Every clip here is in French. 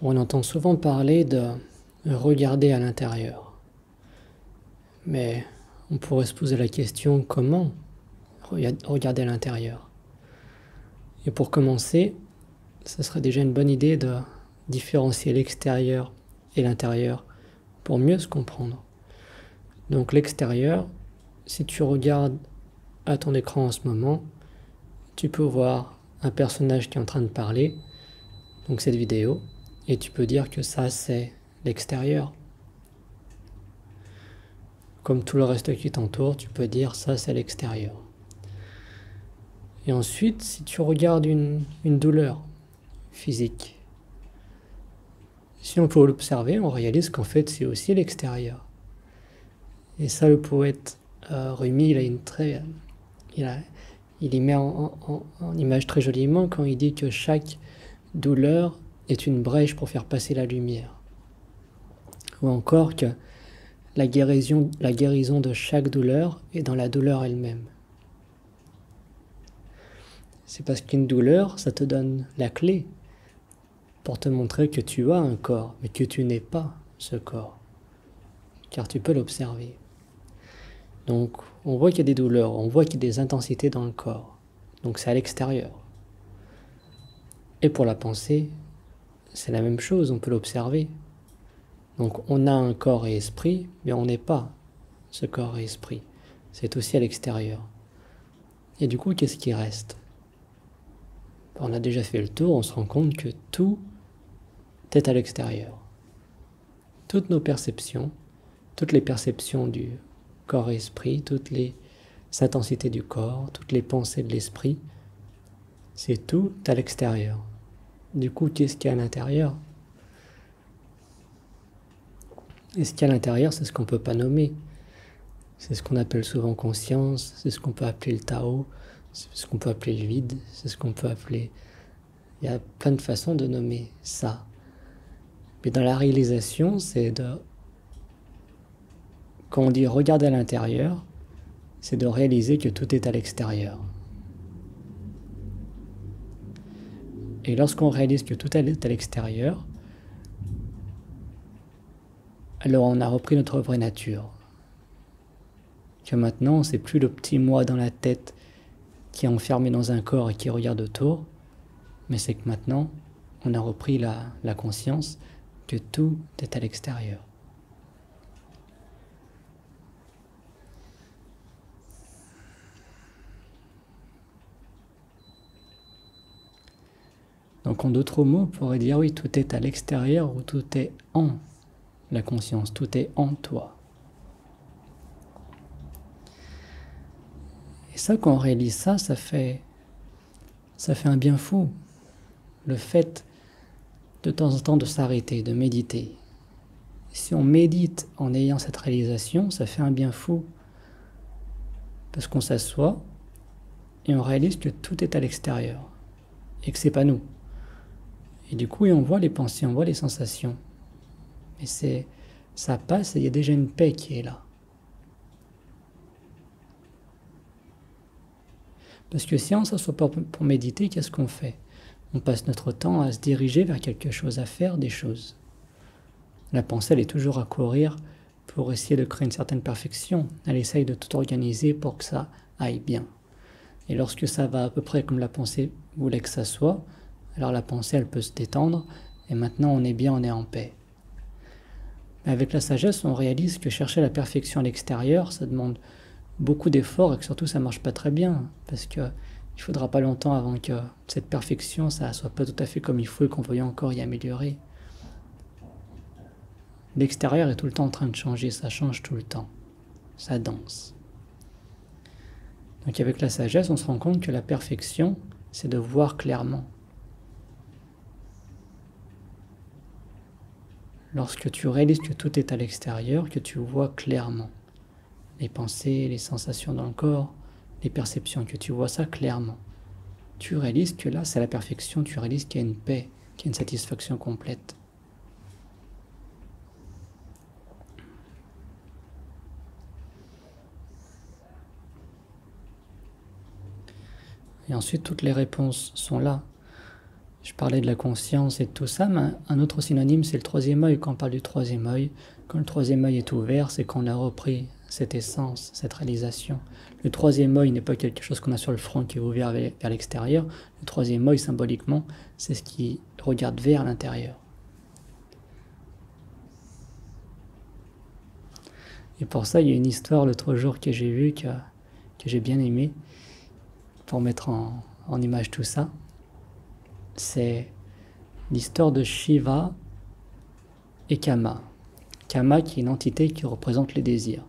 On entend souvent parler de regarder à l'intérieur. Mais on pourrait se poser la question comment regarder à l'intérieur. Et pour commencer, ce serait déjà une bonne idée de différencier l'extérieur et l'intérieur pour mieux se comprendre. Donc l'extérieur, si tu regardes à ton écran en ce moment, tu peux voir un personnage qui est en train de parler, donc cette vidéo, et tu peux dire que ça c'est l'extérieur. Comme tout le reste qui t'entoure, tu peux dire ça c'est l'extérieur. Et ensuite, si tu regardes une douleur physique, si on peut l'observer, on réalise qu'en fait c'est aussi l'extérieur. Et ça, le poète Rumi, il y met en image très joliment quand il dit que chaque douleur est une brèche pour faire passer la lumière. Ou encore que la guérison de chaque douleur est dans la douleur elle-même. C'est parce qu'une douleur, ça te donne la clé pour te montrer que tu as un corps, mais que tu n'es pas ce corps, car tu peux l'observer. Donc, on voit qu'il y a des douleurs, on voit qu'il y a des intensités dans le corps. Donc, c'est à l'extérieur. Et pour la pensée, c'est la même chose, on peut l'observer. Donc, on a un corps et esprit, mais on n'est pas ce corps et esprit. C'est aussi à l'extérieur. Et du coup, qu'est-ce qui reste? On a déjà fait le tour, on se rend compte que tout est à l'extérieur. Toutes nos perceptions, toutes les perceptions du corps et esprit, toutes les intensités du corps, toutes les pensées de l'esprit, c'est tout à l'extérieur. Du coup, qu'est-ce qu'il y a à l'intérieur? Et ce qu'il y a à l'intérieur, c'est ce qu'on ne peut pas nommer. C'est ce qu'on appelle souvent conscience, c'est ce qu'on peut appeler le Tao, c'est ce qu'on peut appeler le vide, c'est ce qu'on peut appeler... Il y a plein de façons de nommer ça. Mais dans la réalisation, c'est de... Quand on dit regarder à l'intérieur, c'est de réaliser que tout est à l'extérieur. Et lorsqu'on réalise que tout est à l'extérieur, alors on a repris notre vraie nature. Que maintenant, c'est plus le petit moi dans la tête qui est enfermé dans un corps et qui regarde autour, mais c'est que maintenant, on a repris la conscience que tout est à l'extérieur. Donc en d'autres mots, on pourrait dire oui, tout est à l'extérieur ou tout est en la conscience, tout est en toi. Et ça, quand on réalise ça, ça fait un bien fou. Le fait de temps en temps de s'arrêter, de méditer. Si on médite en ayant cette réalisation, ça fait un bien fou. Parce qu'on s'assoit et on réalise que tout est à l'extérieur et que c'est pas nous. Et du coup, on voit les pensées, on voit les sensations. Mais ça passe et il y a déjà une paix qui est là. Parce que si on ne s'assoit pas pour méditer, qu'est-ce qu'on fait? On passe notre temps à se diriger vers quelque chose, à faire des choses. La pensée, elle est toujours à courir pour essayer de créer une certaine perfection. Elle essaye de tout organiser pour que ça aille bien. Et lorsque ça va à peu près comme la pensée voulait que ça soit, alors la pensée, elle peut se détendre, et maintenant on est bien, on est en paix. Mais avec la sagesse, on réalise que chercher la perfection à l'extérieur, ça demande beaucoup d'efforts et que surtout ça ne marche pas très bien, parce qu'il ne faudra pas longtemps avant que cette perfection, ça ne soit pas tout à fait comme il faut et qu'on veuille encore y améliorer. L'extérieur est tout le temps en train de changer, ça change tout le temps, ça danse. Donc avec la sagesse, on se rend compte que la perfection, c'est de voir clairement. Lorsque tu réalises que tout est à l'extérieur, que tu vois clairement les pensées, les sensations dans le corps, les perceptions, que tu vois ça clairement, tu réalises que là, c'est la perfection, tu réalises qu'il y a une paix, qu'il y a une satisfaction complète. Et ensuite, toutes les réponses sont là. Je parlais de la conscience et de tout ça, mais un autre synonyme, c'est le troisième œil. Quand on parle du troisième œil, quand le troisième œil est ouvert, c'est qu'on a repris cette essence, cette réalisation. Le troisième œil n'est pas quelque chose qu'on a sur le front qui est ouvert vers l'extérieur. Le troisième œil, symboliquement, c'est ce qui regarde vers l'intérieur. Et pour ça, il y a une histoire l'autre jour que j'ai vue, que j'ai bien aimée, pour mettre en image tout ça. C'est l'histoire de Shiva et Kama. Kama qui est une entité qui représente les désirs,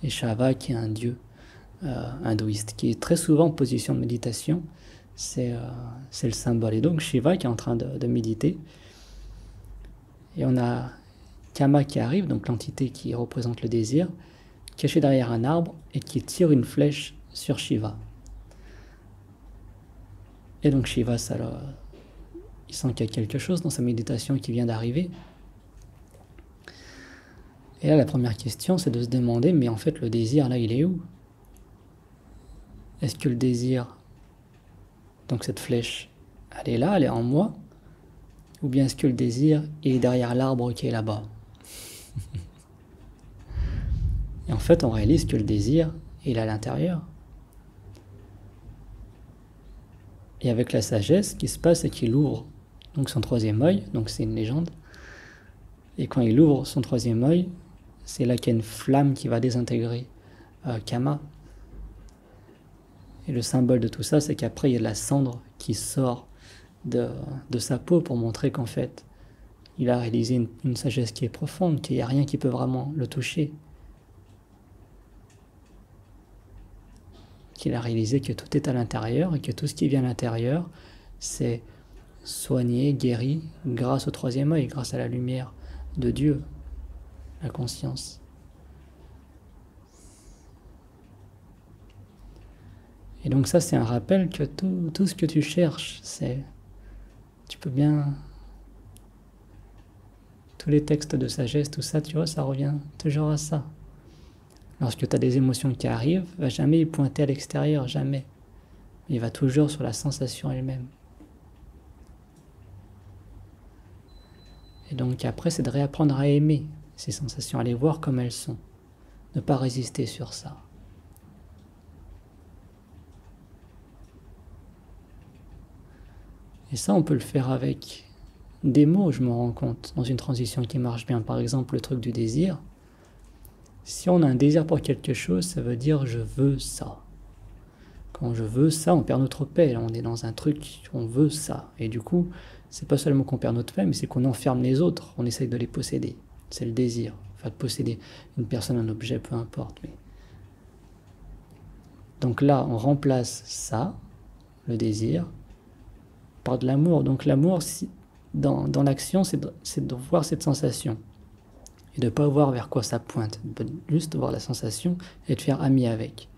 et Shiva qui est un dieu hindouiste, qui est très souvent en position de méditation, c'est le symbole. Et donc Shiva qui est en train de méditer, et on a Kama qui arrive, donc l'entité qui représente le désir, cachée derrière un arbre, et qui tire une flèche sur Shiva. Et donc Shiva, il sent qu'il y a quelque chose dans sa méditation qui vient d'arriver. Et là, la première question, c'est de se demander, mais en fait, le désir, là, il est où? Est-ce que le désir, donc cette flèche, elle est là, elle est en moi? Ou bien est-ce que le désir est derrière l'arbre qui est là-bas? Et en fait, on réalise que le désir, il est à l'intérieur. Et avec la sagesse, ce qui se passe, c'est qu'il ouvre donc son troisième œil, donc c'est une légende. Et quand il ouvre son troisième œil, c'est là qu'il y a une flamme qui va désintégrer Kama. Et le symbole de tout ça, c'est qu'après, il y a de la cendre qui sort de sa peau pour montrer qu'en fait, il a réalisé une sagesse qui est profonde, qu'il n'y a rien qui peut vraiment le toucher. Qu'il a réalisé que tout est à l'intérieur et que tout ce qui vient à l'intérieur, c'est soigné, guéri, grâce au troisième œil, grâce à la lumière de Dieu, la conscience. Et donc ça, c'est un rappel que tout ce que tu cherches, tu peux bien... Tous les textes de sagesse, tout ça, tu vois, ça revient toujours à ça. Lorsque tu as des émotions qui arrivent, il ne va jamais y pointer à l'extérieur, jamais. Il va toujours sur la sensation elle-même. Et donc après, c'est de réapprendre à aimer ces sensations, à les voir comme elles sont. Ne pas résister sur ça. Et ça, on peut le faire avec des mots, je me rends compte, dans une transition qui marche bien. Par exemple, le truc du désir. Si on a un désir pour quelque chose, ça veut dire « je veux ça ». Quand je veux ça, on perd notre paix. On est dans un truc, on veut ça. Et du coup, c'est pas seulement qu'on perd notre paix, mais c'est qu'on enferme les autres. On essaye de les posséder. C'est le désir. Enfin, de posséder une personne, un objet, peu importe. Mais... Donc là, on remplace ça, le désir, par de l'amour. Donc l'amour, dans l'action, c'est de voir cette sensation. Et de ne pas voir vers quoi ça pointe. Juste voir la sensation et de faire ami avec.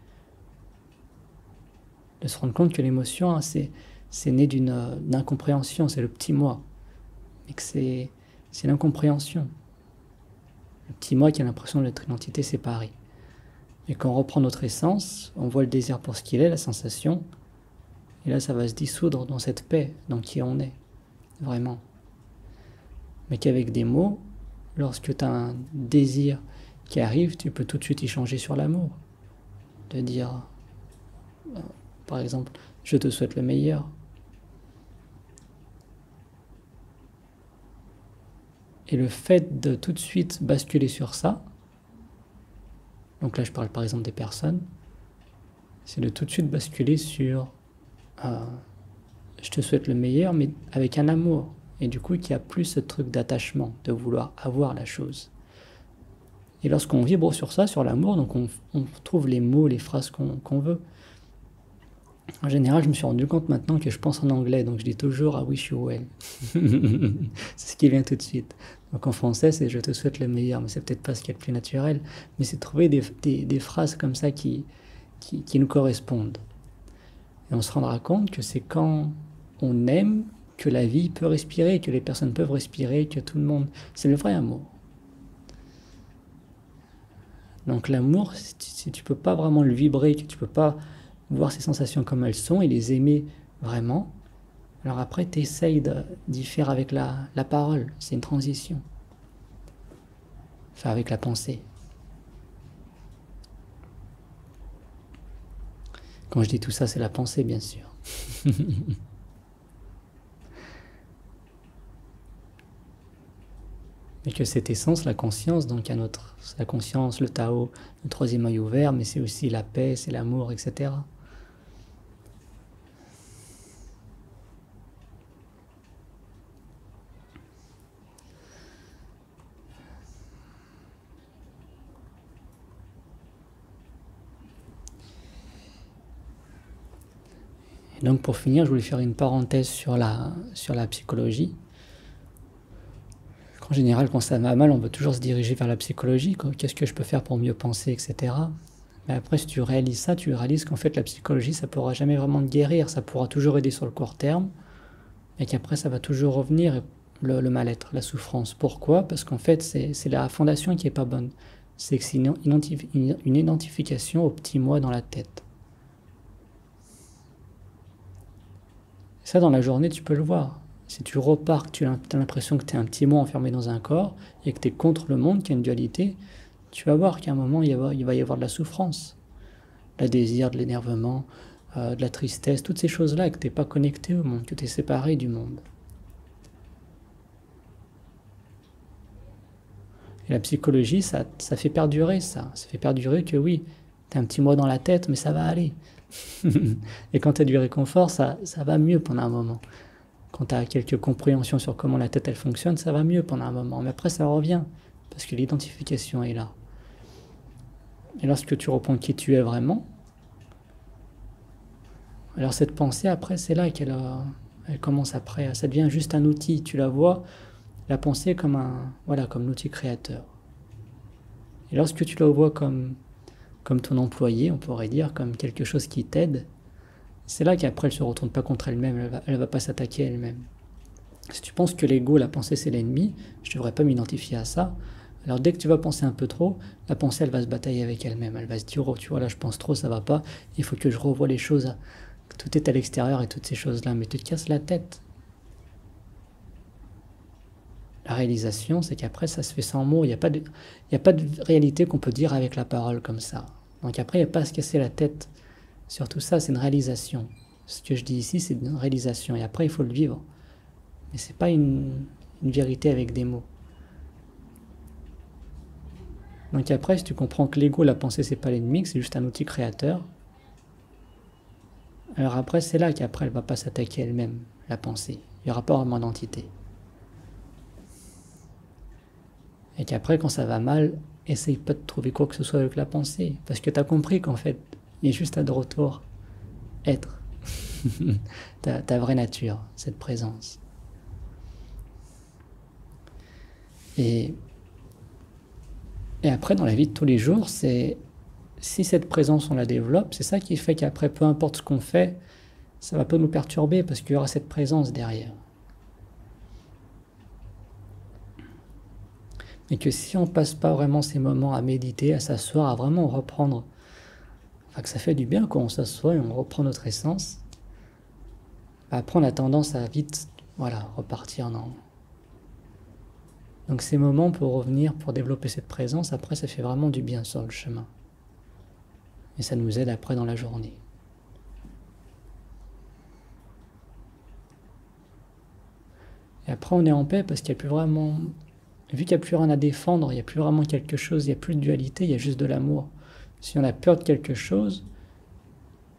De se rendre compte que l'émotion, hein, c'est né d'une incompréhension, c'est le petit moi. Et que c'est l'incompréhension. Le petit moi qui a l'impression d'être une entité séparée. Et quand on reprend notre essence, on voit le désir pour ce qu'il est, la sensation. Et là, ça va se dissoudre dans cette paix, dans qui on est. Vraiment. Mais qu'avec des mots, lorsque tu as un désir qui arrive, tu peux tout de suite y changer sur l'amour. De dire, par exemple, je te souhaite le meilleur. Et le fait de tout de suite basculer sur ça, donc là je parle par exemple des personnes, c'est de tout de suite basculer sur je te souhaite le meilleur, mais avec un amour. Et du coup, il n'y a plus ce truc d'attachement, de vouloir avoir la chose. Et lorsqu'on vibre sur ça, sur l'amour, donc on trouve les mots, les phrases qu'on veut. En général, je me suis rendu compte maintenant que je pense en anglais, donc je dis toujours « I wish you well ». C'est ce qui vient tout de suite. Donc en français, c'est « je te souhaite le meilleur », mais c'est peut-être pas ce qui est le plus naturel. Mais c'est de trouver des phrases comme ça qui nous correspondent. Et on se rendra compte que c'est quand on aime que la vie peut respirer, que les personnes peuvent respirer, que tout le monde... C'est le vrai amour. Donc l'amour, si tu peux pas vraiment le vibrer, que tu peux pas voir ces sensations comme elles sont et les aimer vraiment, Alors après, tu essayes d'y faire avec la parole, c'est une transition. Enfin, avec la pensée. Quand je dis tout ça, c'est la pensée, bien sûr. Et que cette essence, la conscience, donc il y a la conscience, le Tao, le troisième œil ouvert, mais c'est aussi la paix, c'est l'amour, etc. Et donc pour finir, je voulais faire une parenthèse sur la psychologie. En général, quand ça va mal, on veut toujours se diriger vers la psychologie. Qu'est-ce que je peux faire pour mieux penser, etc. Mais après, si tu réalises ça, tu réalises qu'en fait, la psychologie, ça ne pourra jamais vraiment te guérir. Ça pourra toujours aider sur le court terme. Et qu'après, ça va toujours revenir, le mal-être, la souffrance. Pourquoi? Parce qu'en fait, c'est la fondation qui n'est pas bonne. C'est que c'est une identification au petit moi dans la tête. Ça, dans la journée, tu peux le voir. Si tu repars, que tu as l'impression que tu es un petit moi enfermé dans un corps et que tu es contre le monde, qu'il y a une dualité, tu vas voir qu'à un moment, il va y avoir de la souffrance, le désir, de l'énervement, de la tristesse, toutes ces choses-là, que tu n'es pas connecté au monde, que tu es séparé du monde. Et la psychologie, ça fait perdurer ça. Ça fait perdurer que oui, tu as un petit moi dans la tête, mais ça va aller. Et quand tu as du réconfort, ça va mieux pendant un moment. Quand tu as quelques compréhensions sur comment la tête elle fonctionne, ça va mieux pendant un moment. Mais après, ça revient, parce que l'identification est là. Et lorsque tu reprends qui tu es vraiment, alors cette pensée, après, c'est là qu'elle elle commence après. Ça devient juste un outil. Tu la vois, la pensée comme comme l'outil créateur. Et lorsque tu la vois comme ton employé, on pourrait dire, comme quelque chose qui t'aide, c'est là qu'après elle se retourne pas contre elle-même, elle va pas s'attaquer à elle-même. Si tu penses que l'ego, la pensée c'est l'ennemi, je ne devrais pas m'identifier à ça. Alors dès que tu vas penser un peu trop, la pensée elle va se batailler avec elle-même, elle va se dire oh tu vois là je pense trop, ça va pas, il faut que je revoie les choses, tout est à l'extérieur et toutes ces choses-là, mais tu te casses la tête. La réalisation, c'est qu'après ça se fait sans mots, il n'y a pas de réalité qu'on peut dire avec la parole comme ça. Donc après il n'y a pas à se casser la tête. Sur tout ça, c'est une réalisation. Ce que je dis ici, c'est une réalisation. Et après, il faut le vivre. Mais ce n'est pas une vérité avec des mots. Donc après, si tu comprends que l'ego, la pensée, c'est pas l'ennemi, que c'est juste un outil créateur, alors après, c'est là qu'après, elle ne va pas s'attaquer elle-même, la pensée. Il n'y aura pas vraiment d'entité. Et qu'après, quand ça va mal, essaye pas de trouver quoi que ce soit avec la pensée. Parce que tu as compris qu'en fait, il est juste à de retour être. ta vraie nature, cette présence. Et après, dans la vie de tous les jours, si cette présence, on la développe, c'est ça qui fait qu'après, peu importe ce qu'on fait, ça va pas nous perturber parce qu'il y aura cette présence derrière. Et que si on passe pas vraiment ces moments à méditer, à s'asseoir, à vraiment reprendre, enfin que ça fait du bien quand on s'assoit et on reprend notre essence, après on a tendance à vite, repartir dans... Donc ces moments pour revenir, pour développer cette présence, après ça fait vraiment du bien sur le chemin. Et ça nous aide après dans la journée. Et après on est en paix parce qu'il n'y a plus vraiment... Vu qu'il n'y a plus rien à défendre, il n'y a plus vraiment quelque chose, il n'y a plus de dualité, il y a juste de l'amour. Si on a peur de quelque chose,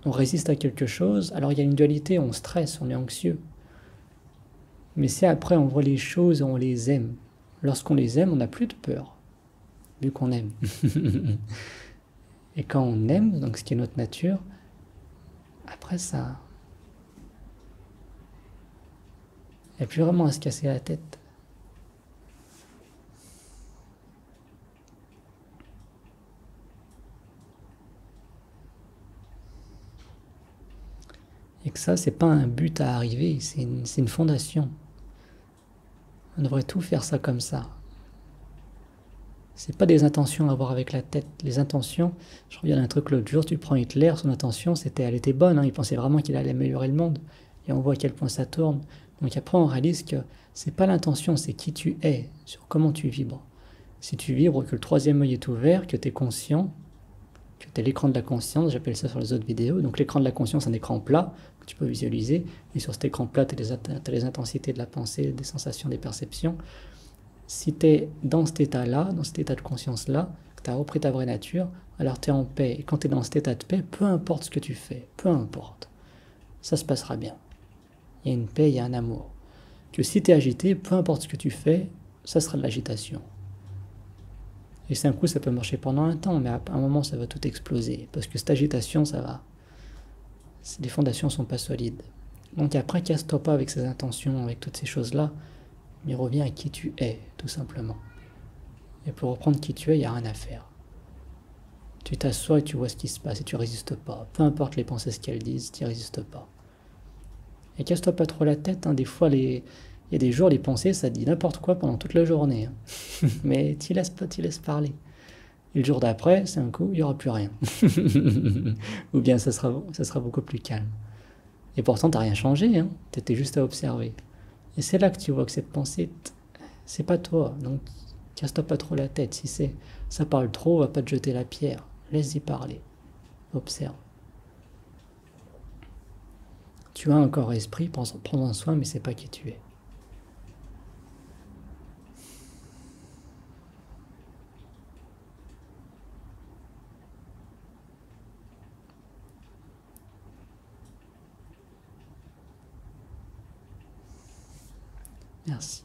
on résiste à quelque chose, alors il y a une dualité, on stresse, on est anxieux. Mais si après on voit les choses, on les aime. Lorsqu'on les aime, on n'a plus de peur, vu qu'on aime. Et quand on aime, donc ce qui est notre nature, après ça, il n'y a plus vraiment à se casser la tête. Et que ça, c'est pas un but à arriver, c'est une fondation. On devrait tout faire ça comme ça. C'est pas des intentions à avoir avec la tête. Les intentions, je reviens d'un truc l'autre jour, tu prends Hitler, son intention, elle était bonne, il pensait vraiment qu'il allait améliorer le monde. et on voit à quel point ça tourne. Donc après, on réalise que c'est pas l'intention, c'est qui tu es, sur comment tu vibres. Si tu vibres, que le troisième œil est ouvert, que tu es conscient, que tu es l'écran de la conscience, j'appelle ça sur les autres vidéos. Donc l'écran de la conscience, c'est un écran plat que tu peux visualiser. Et sur cet écran plat, tu as les intensités de la pensée, des sensations, des perceptions. Si tu es dans cet état-là, dans cet état de conscience-là, que tu as repris ta vraie nature, alors tu es en paix. Et quand tu es dans cet état de paix, peu importe ce que tu fais, peu importe, ça se passera bien. Il y a une paix, il y a un amour. Que si tu es agité, peu importe ce que tu fais, ça sera de l'agitation. Et c'est un coup, ça peut marcher pendant un temps, mais à un moment, ça va tout exploser. Parce que cette agitation, ça va. Les fondations ne sont pas solides. Donc après, casse-toi pas avec ces intentions, avec toutes ces choses-là, mais reviens à qui tu es, tout simplement. Et pour reprendre qui tu es, il n'y a rien à faire. Tu t'assois et tu vois ce qui se passe et tu résistes pas. Peu importe les pensées, ce qu'elles disent, tu n'y résistes pas. Et casse-toi pas trop la tête, hein. Des fois, il y a des jours, les pensées, ça dit n'importe quoi pendant toute la journée. Hein. Mais tu laisses parler. Et le jour d'après, c'est un coup, il n'y aura plus rien. Ou bien ça sera beaucoup plus calme. Et pourtant, tu n'as rien changé, hein. Tu étais juste à observer. Et c'est là que tu vois que cette pensée, c'est pas toi. Donc, casse-toi pas trop la tête. Si ça parle trop, va pas te jeter la pierre. Laisse-y parler. Observe. Tu as un corps et esprit, prends-en soin, mais c'est pas qui tu es. Merci.